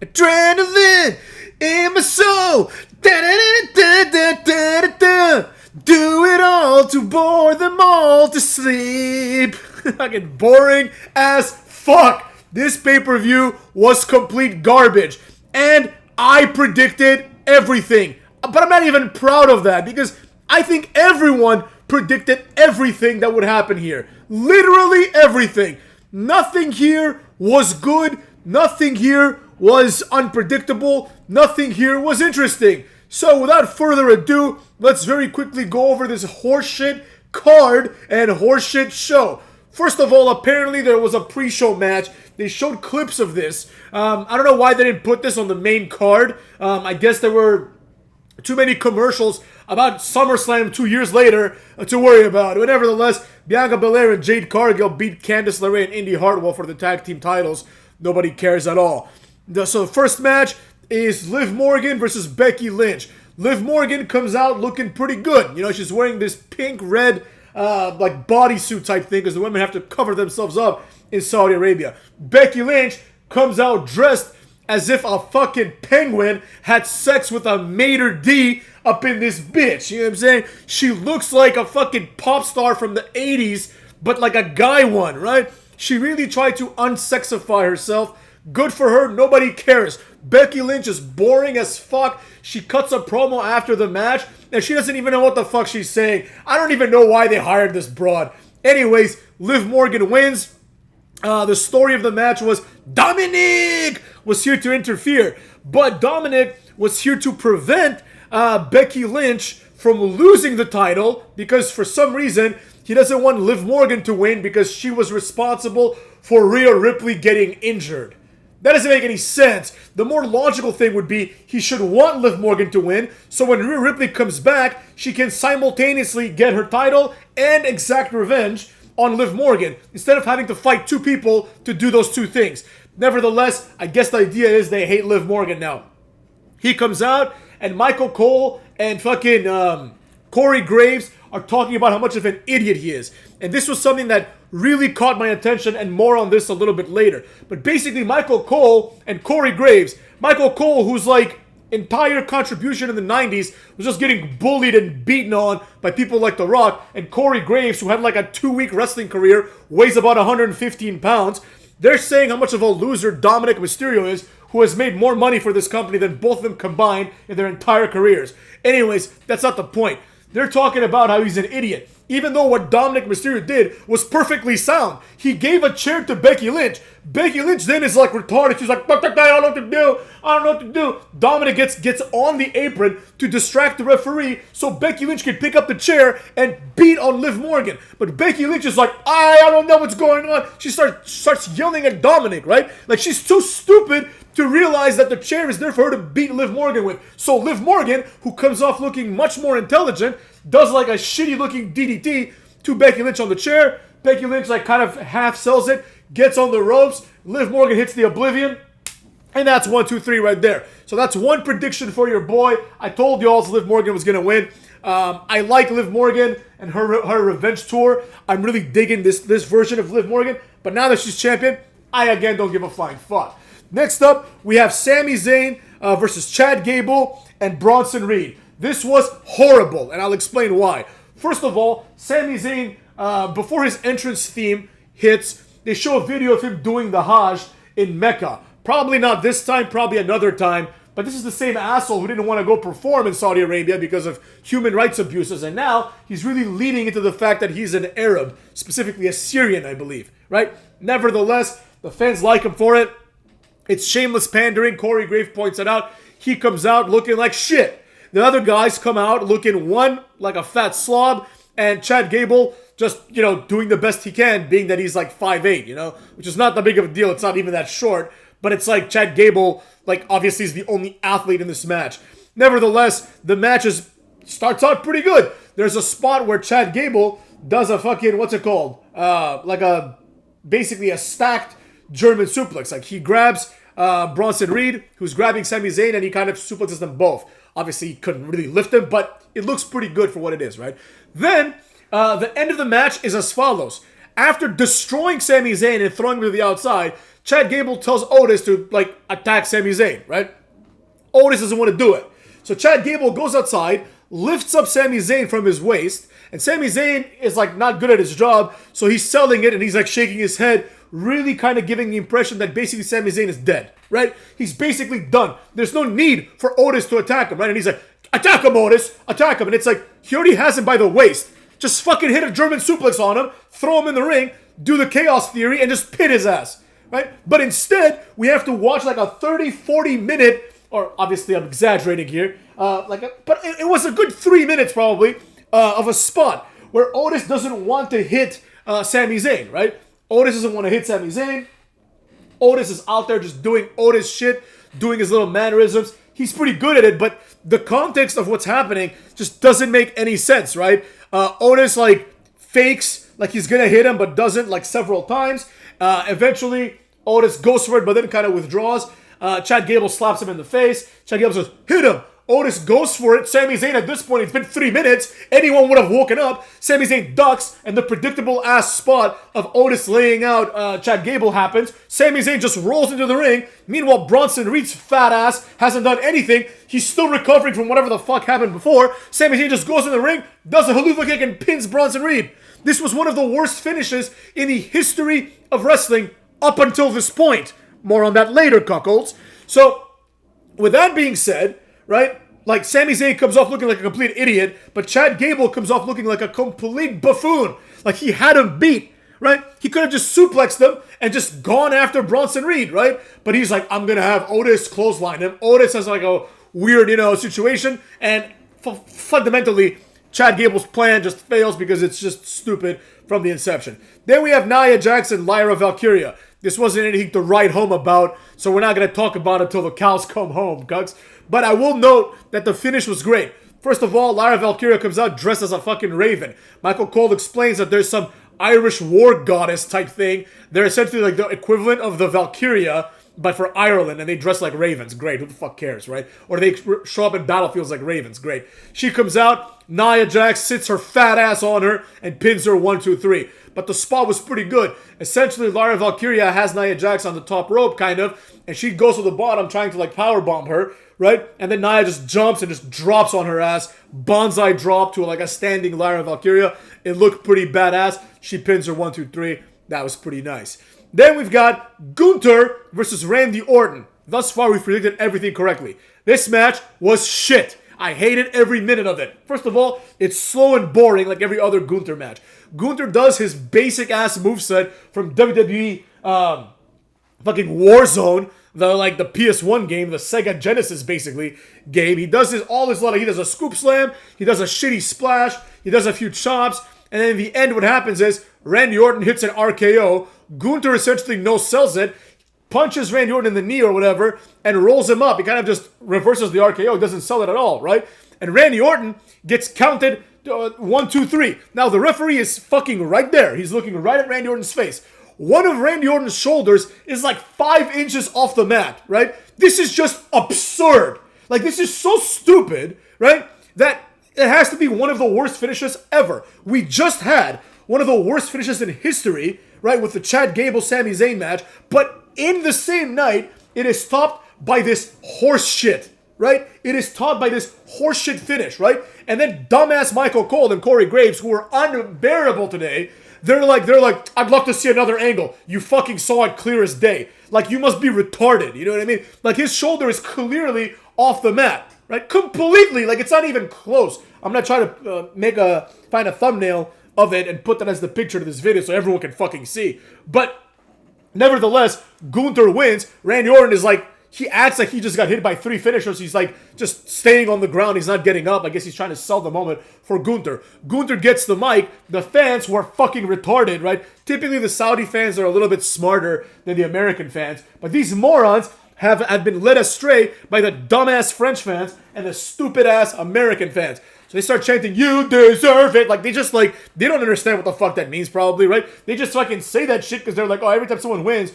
Adrenaline in my soul. Da-da-da-da-da-da-da-da. Do it all to bore them all to sleep. Fucking boring as fuck. This pay-per-view was complete garbage. And I predicted everything. But I'm not even proud of that because I think everyone predicted everything that would happen here. Literally everything. Nothing here was good. Nothing here was unpredictable. Nothing here was interesting. So without further ado, let's very quickly go over this horseshit card and horseshit show. First of all, apparently there was a pre-show match. They showed clips of this. I don't know why they didn't put this on the main card. I guess there were too many commercials about SummerSlam 2 years later to worry about. But nevertheless, Bianca Belair and Jade Cargill beat Candice LeRae and Indy Hartwell for the tag team titles. Nobody cares at all. So the first match is Liv Morgan versus Becky Lynch. Liv Morgan comes out looking pretty good. You know, she's wearing this pink-red like bodysuit type thing because the women have to cover themselves up in Saudi Arabia. Becky Lynch comes out dressed as if a fucking penguin had sex with a maitre d' up in this bitch. You know what I'm saying? She looks like a fucking pop star from the 80s, but like a guy one, right? She really tried to unsexify herself. Good for her. Nobody cares. Becky Lynch is boring as fuck. She cuts a promo after the match, and she doesn't even know what the fuck she's saying. I don't even know why they hired this broad. Anyways, Liv Morgan wins. The story of the match was Dominic was here to interfere, but Dominic was here to prevent Becky Lynch from losing the title because for some reason he doesn't want Liv Morgan to win because she was responsible for Rhea Ripley getting injured. That doesn't make any sense. The more logical thing would be he should want Liv Morgan to win, so when Rhea Ripley comes back, she can simultaneously get her title and exact revenge on Liv Morgan, instead of having to fight two people to do those two things. Nevertheless, I guess the idea is they hate Liv Morgan now. He comes out, and Michael Cole and fucking Corey Graves are talking about how much of an idiot he is. And this was something that really caught my attention, and more on this a little bit later. But basically, Michael Cole and Corey Graves, Michael Cole, who's like entire contribution in the 90s, was just getting bullied and beaten on by people like The Rock, and Corey Graves, who had like a 2-week wrestling career, weighs about 115 pounds. They're saying how much of a loser Dominic Mysterio is, who has made more money for this company than both of them combined in their entire careers. Anyways, that's not the point. They're talking about how he's an idiot, even though what Dominic Mysterio did was perfectly sound. He gave a chair to Becky Lynch. Becky Lynch then is like retarded. She's like, I don't know what to do. I don't know what to do. Dominic gets on the apron to distract the referee so Becky Lynch can pick up the chair and beat on Liv Morgan. But Becky Lynch is like, I don't know what's going on. She starts yelling at Dominic, right? Like she's too stupid to realize that the chair is there for her to beat Liv Morgan with. So Liv Morgan, who comes off looking much more intelligent, does like a shitty looking DDT to Becky Lynch on the chair. Becky Lynch like kind of half sells it, gets on the ropes. Liv Morgan hits the Oblivion. And that's 1, 2, 3 right there. So that's one prediction for your boy. I told y'all Liv Morgan was going to win. I like Liv Morgan and her revenge tour. I'm really digging this version of Liv Morgan. But now that she's champion, I again don't give a flying fuck. Next up, we have Sami Zayn versus Chad Gable and Bronson Reed. This was horrible, and I'll explain why. First of all, Sami Zayn, before his entrance theme hits, they show a video of him doing the Hajj in Mecca. Probably not this time, probably another time, but this is the same asshole who didn't want to go perform in Saudi Arabia because of human rights abuses, and now he's really leading into the fact that he's an Arab, specifically a Syrian, I believe, right? Nevertheless, the fans like him for it. It's shameless pandering. Corey Graves points it out. He comes out looking like shit. The other guys come out looking one like a fat slob, and Chad Gable just, you know, doing the best he can, being that he's like 5'8", you know, which is not that big of a deal. It's not even that short, but it's like Chad Gable, like, obviously is the only athlete in this match. Nevertheless, the match starts out pretty good. There's a spot where Chad Gable does a fucking, what's it called? Basically a stacked German suplex. Like, he grabs Bronson Reed, who's grabbing Sami Zayn, and he kind of suplexes them both. Obviously, he couldn't really lift them, but it looks pretty good for what it is, right? Then, the end of the match is as follows. After destroying Sami Zayn and throwing him to the outside, Chad Gable tells Otis to, like, attack Sami Zayn, right? Otis doesn't want to do it. So Chad Gable goes outside, lifts up Sami Zayn from his waist, and Sami Zayn is, like, not good at his job, so he's selling it, and he's, like, shaking his head, really kind of giving the impression that basically Sami Zayn is dead, right? He's basically done. There's no need for Otis to attack him, right? And he's like, attack him, Otis! Attack him! And it's like, he already has him by the waist. Just fucking hit a German suplex on him, throw him in the ring, do the Chaos Theory, and just pin his ass, right? But instead, we have to watch, like, a 30, 40-minute, or obviously I'm exaggerating here, but it was a good 3 minutes probably, of a spot where Otis doesn't want to hit Sami Zayn, right? Otis doesn't want to hit Sami Zayn. Otis is out there just doing Otis shit, doing his little mannerisms. He's pretty good at it, but the context of what's happening just doesn't make any sense, right? Otis, like, fakes like he's gonna hit him, but doesn't, like, several times. Eventually, Otis goes for it, but then kind of withdraws. Chad Gable slaps him in the face. Chad Gable says, hit him! Otis goes for it. Sami Zayn, at this point, it's been 3 minutes. Anyone would have woken up. Sami Zayn ducks, and the predictable ass spot of Otis laying out Chad Gable happens. Sami Zayn just rolls into the ring. Meanwhile, Bronson Reed's fat ass hasn't done anything. He's still recovering from whatever the fuck happened before. Sami Zayn just goes in the ring, does a haluva kick, and pins Bronson Reed. This was one of the worst finishes in the history of wrestling up until this point. More on that later, cuckolds. So, with that being said, right, like, Sami Zayn comes off looking like a complete idiot, but Chad Gable comes off looking like a complete buffoon. Like, he had him beat, right? He could have just suplexed him and just gone after Bronson Reed, right? But he's like, I'm gonna have Otis clothesline him. Otis has, like, a weird, situation, and fundamentally, Chad Gable's plan just fails because it's just stupid from the inception. Then we have Nia Jax and Lyra Valkyria. This wasn't anything to write home about, so we're not going to talk about it until the cows come home, Gugs. But I will note that the finish was great. First of all, Lyra Valkyria comes out dressed as a fucking raven. Michael Cole explains that there's some Irish war goddess type thing. They're essentially like the equivalent of the Valkyria, but for Ireland, and they dress like ravens. Great, who the fuck cares, right? Or they show up in battlefields like ravens. Great. She comes out, Nia Jax sits her fat ass on her and pins her 1, 2, 3. But the spot was pretty good. Essentially, Lyra Valkyria has Nia Jax on the top rope, kind of, and she goes to the bottom trying to, like, powerbomb her, right? And then Nia just jumps and just drops on her ass. Bonsai drop to, like, a standing Lyra Valkyria. It looked pretty badass. She pins her 1, 2, 3. That was pretty nice. Then we've got Gunther versus Randy Orton. Thus far, we've predicted everything correctly. This match was shit. I hated every minute of it. First of all, it's slow and boring like every other Gunther match. Gunther does his basic-ass moveset from WWE fucking Warzone, the PS1 game, the Sega Genesis, basically, game. He does he does a scoop slam, he does a shitty splash, he does a few chops, and then in the end, what happens is Randy Orton hits an RKO. Gunther essentially no-sells it, punches Randy Orton in the knee or whatever, and rolls him up. He kind of just reverses the RKO. He doesn't sell it at all, right? And Randy Orton gets counted 1, 2, 3. Now, the referee is fucking right there. He's looking right at Randy Orton's face. One of Randy Orton's shoulders is like 5 inches off the mat, right? This is just absurd. Like, this is so stupid, right? That it has to be one of the worst finishes ever. We just had one of the worst finishes in history, right, with the Chad Gable-Sami Zayn match, but in the same night, it is topped by this horse shit, right? It is topped by this horseshit finish, right? And then dumbass Michael Cole and Corey Graves, who are unbearable today, they're like, I'd love to see another angle. You fucking saw it clear as day. Like, you must be retarded, you know what I mean? Like, his shoulder is clearly off the mat, right? Completely, like, it's not even close. I'm not trying to find a thumbnail of it and put that as the picture to this video so everyone can fucking see. But nevertheless, Gunther wins. Randy Orton is like, he acts like he just got hit by 3 finishers. He's like just staying on the ground. He's not getting up. I guess he's trying to sell the moment for Gunther. Gunther gets the mic. The fans who are fucking retarded, right? Typically the Saudi fans are a little bit smarter than the American fans. But these morons have been led astray by the dumbass French fans and the stupid ass American fans. So they start chanting, you deserve it. Like, they don't understand what the fuck that means probably, right? They just fucking say that shit because they're like, oh, every time someone wins,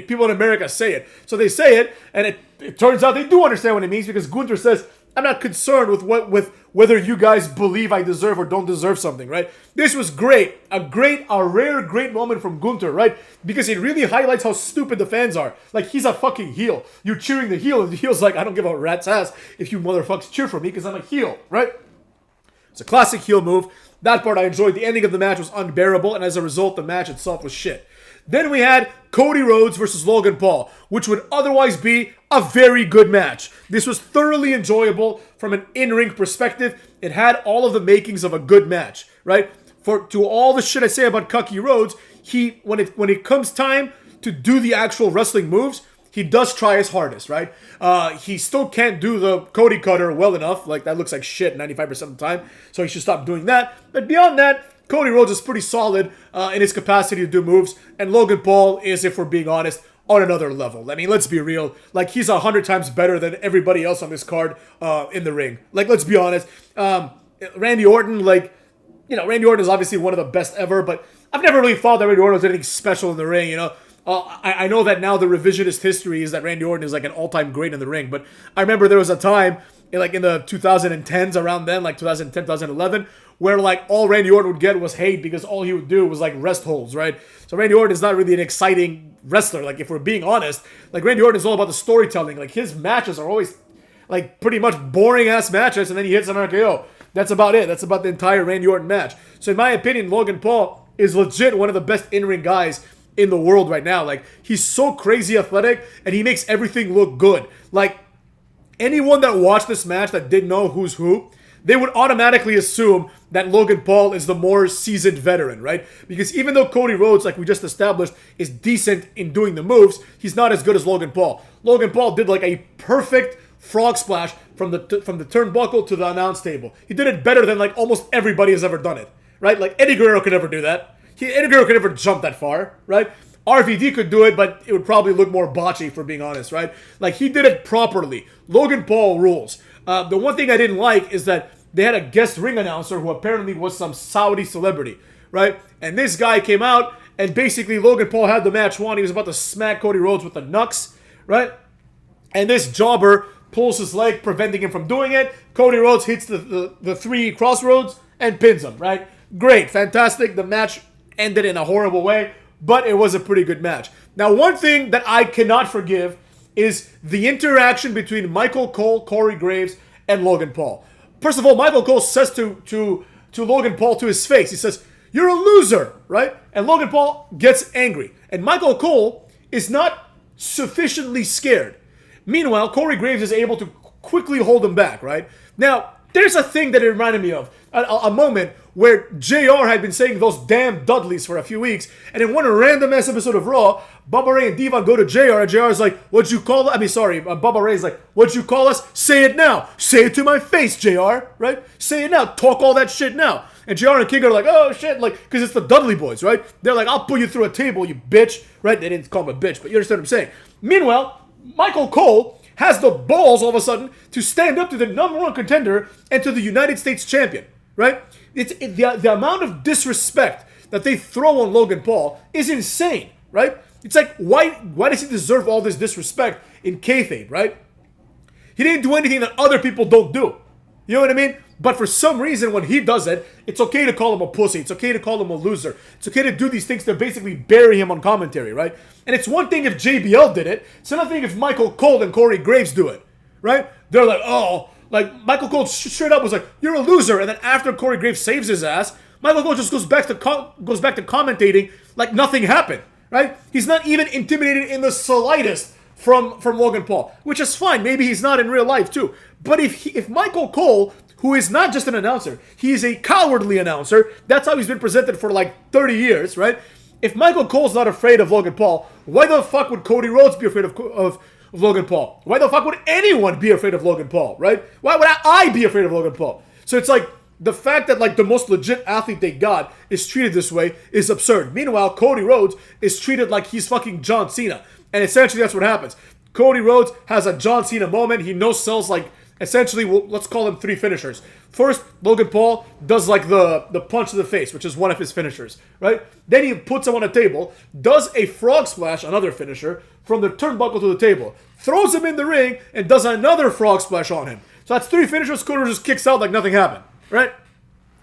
people in America say it. So they say it, and it turns out they do understand what it means because Gunther says, I'm not concerned with whether you guys believe I deserve or don't deserve something, right? This was great. A rare great moment from Gunther, right? Because it really highlights how stupid the fans are. Like, he's a fucking heel. You're cheering the heel, and the heel's like, I don't give a rat's ass if you motherfuckers cheer for me because I'm a heel, right? It's a classic heel move. That part I enjoyed. The ending of the match was unbearable, and as a result, the match itself was shit. Then we had Cody Rhodes versus Logan Paul, which would otherwise be a very good match. This was thoroughly enjoyable from an in-ring perspective. It had all of the makings of a good match, right? To all the shit I say about Cody Rhodes, when it comes time to do the actual wrestling moves, he does try his hardest, right? He still can't do the Cody Cutter well enough. Like, that looks like shit 95% of the time, so he should stop doing that. But beyond that, Cody Rhodes is pretty solid in his capacity to do moves, and Logan Paul is, if we're being honest, on another level. I mean, let's be real. Like, he's 100 times better than everybody else on this card in the ring. Like, let's be honest. Randy Orton, Randy Orton is obviously one of the best ever, but I've never really thought that Randy Orton was anything special in the ring, you know? I know that now the revisionist history is that Randy Orton is like an all-time great in the ring, but I remember there was a time, in the 2010s, around then, like 2010, 2011, where like all Randy Orton would get was hate because all he would do was like rest holds, right? So Randy Orton is not really an exciting wrestler. Like, if we're being honest, like Randy Orton is all about the storytelling. Like, his matches are always like pretty much boring ass matches, and then he hits an RKO. That's about it. That's about the entire Randy Orton match. So in my opinion, Logan Paul is legit one of the best in-ring guys in the world right now. Like, he's so crazy athletic, and he makes everything look good. Like, anyone that watched this match that didn't know who's who, they would automatically assume that Logan Paul is the more seasoned veteran, right? Because even though Cody Rhodes, like we just established, is decent in doing the moves, he's not as good as Logan Paul. Logan Paul did like a perfect frog splash from the turnbuckle to the announce table. He did it better than like almost everybody has ever done it, right? Like, Eddie Guerrero could never do that. Eddie Guerrero could never jump that far, right? RVD could do it, but it would probably look more botchy, for being honest, right? Like, he did it properly. Logan Paul rules. The one thing I didn't like is that they had a guest ring announcer who apparently was some Saudi celebrity, right? And this guy came out, and basically Logan Paul had the match won. He was about to smack Cody Rhodes with the knucks, right? And this jobber pulls his leg, preventing him from doing it. Cody Rhodes hits the three crossroads and pins him, right? Great, fantastic. The match ended in a horrible way, but it was a pretty good match. Now, one thing that I cannot forgive is the interaction between Michael Cole, Corey Graves, and Logan Paul. First of all, Michael Cole says to Logan Paul to his face, he says, "You're a loser," right? And Logan Paul gets angry. And Michael Cole is not sufficiently scared. Meanwhile, Corey Graves is able to quickly hold him back, right? Now, there's a thing that it reminded me of. A moment where JR had been saying those damn Dudleys for a few weeks, and in one random ass episode of Raw, Bubba Ray and Devon go to JR, and JR is like, "What'd you call it?" Bubba Ray's like, "What'd you call us? Say it now. Say it to my face, JR, right? Say it now. Talk all that shit now." And JR and King are like, "Oh shit," like, because it's the Dudley boys, right? They're like, "I'll put you through a table, you bitch," right? They didn't call him a bitch, but you understand what I'm saying. Meanwhile, Michael Cole has the balls all of a sudden to stand up to the number one contender and to the United States champion, right? The amount of disrespect that they throw on Logan Paul is insane, right? It's like, why does he deserve all this disrespect in kayfabe, right? He didn't do anything that other people don't do. You know what I mean? But for some reason, when he does it, it's okay to call him a pussy. It's okay to call him a loser. It's okay to do these things to basically bury him on commentary, right? And it's one thing if JBL did it. It's another thing if Michael Cole and Corey Graves do it, right? They're like, oh, like Michael Cole straight up was like, "You're a loser," and then after Corey Graves saves his ass, Michael Cole just goes back to commentating like nothing happened, right? He's not even intimidated in the slightest from Logan Paul, which is fine. Maybe he's not in real life too. But if Michael Cole, who is not just an announcer, he is a cowardly announcer. That's how he's been presented for like 30 years, right? If Michael Cole's not afraid of Logan Paul, why the fuck would Cody Rhodes be afraid of Logan Paul? Why the fuck would anyone be afraid of Logan Paul, right? Why would I be afraid of Logan Paul? So it's like, the fact that like the most legit athlete they got is treated this way is absurd. Meanwhile, Cody Rhodes is treated like he's fucking John Cena. And essentially that's what happens. Cody Rhodes has a John Cena moment. He no-sells like, essentially, let's call them three finishers. First, Logan Paul does like the punch to the face, which is one of his finishers, right? Then he puts him on a table, does a frog splash, another finisher, from the turnbuckle to the table, throws him in the ring, and does another frog splash on him. So that's 3 finishers. Cody just kicks out like nothing happened, right?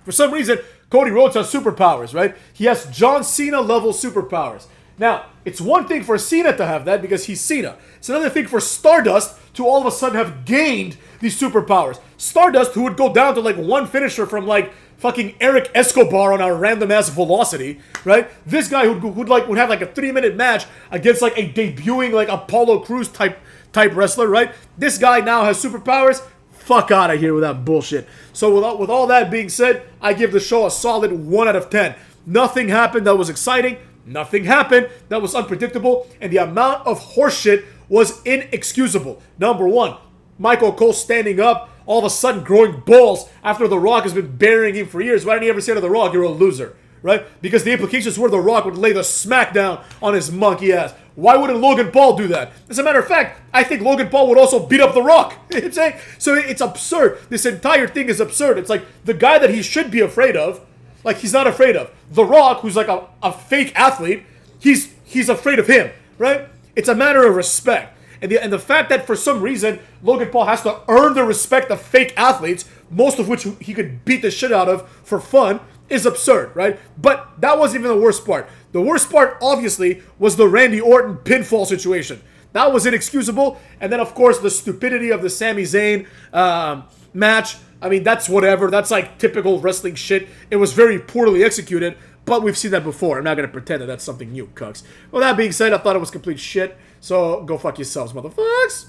For some reason, Cody Rhodes has superpowers, right? He has John Cena level superpowers. Now, it's one thing for Cena to have that because he's Cena. It's another thing for Stardust to all of a sudden have gained these superpowers. Stardust, who would go down to like one finisher from like fucking Eric Escobar on our random ass Velocity, right? This guy would have like a 3-minute match against like a debuting like Apollo Crews type wrestler, right? This guy now has superpowers. Fuck out of here with that bullshit. So with all that being said, I give the show a solid 1 out of 10. Nothing happened that was exciting. Nothing happened that was unpredictable. And the amount of horseshit was inexcusable. Number 1, Michael Cole standing up, all of a sudden growing balls after The Rock has been burying him for years. Why didn't he ever say to The Rock, you're a loser? Right? Because the implications were The Rock would lay the smackdown on his monkey ass. Why wouldn't Logan Paul do that? As a matter of fact, I think Logan Paul would also beat up The Rock. You know what I'm saying? So it's absurd. This entire thing is absurd. It's like the guy that he should be afraid of, like he's not afraid of. The Rock, who's like a fake athlete, he's afraid of him, right? It's a matter of respect. And the fact that for some reason Logan Paul has to earn the respect of fake athletes, most of which he could beat the shit out of for fun, is absurd, right? But that wasn't even the worst part. The worst part, obviously, was the Randy Orton pinfall situation. That was inexcusable. And then, of course, the stupidity of the Sami Zayn match. I mean, that's whatever. That's like typical wrestling shit. It was very poorly executed, but we've seen that before. I'm not going to pretend that that's something new, cucks. Well, that being said, I thought it was complete shit. So go fuck yourselves, motherfuckers.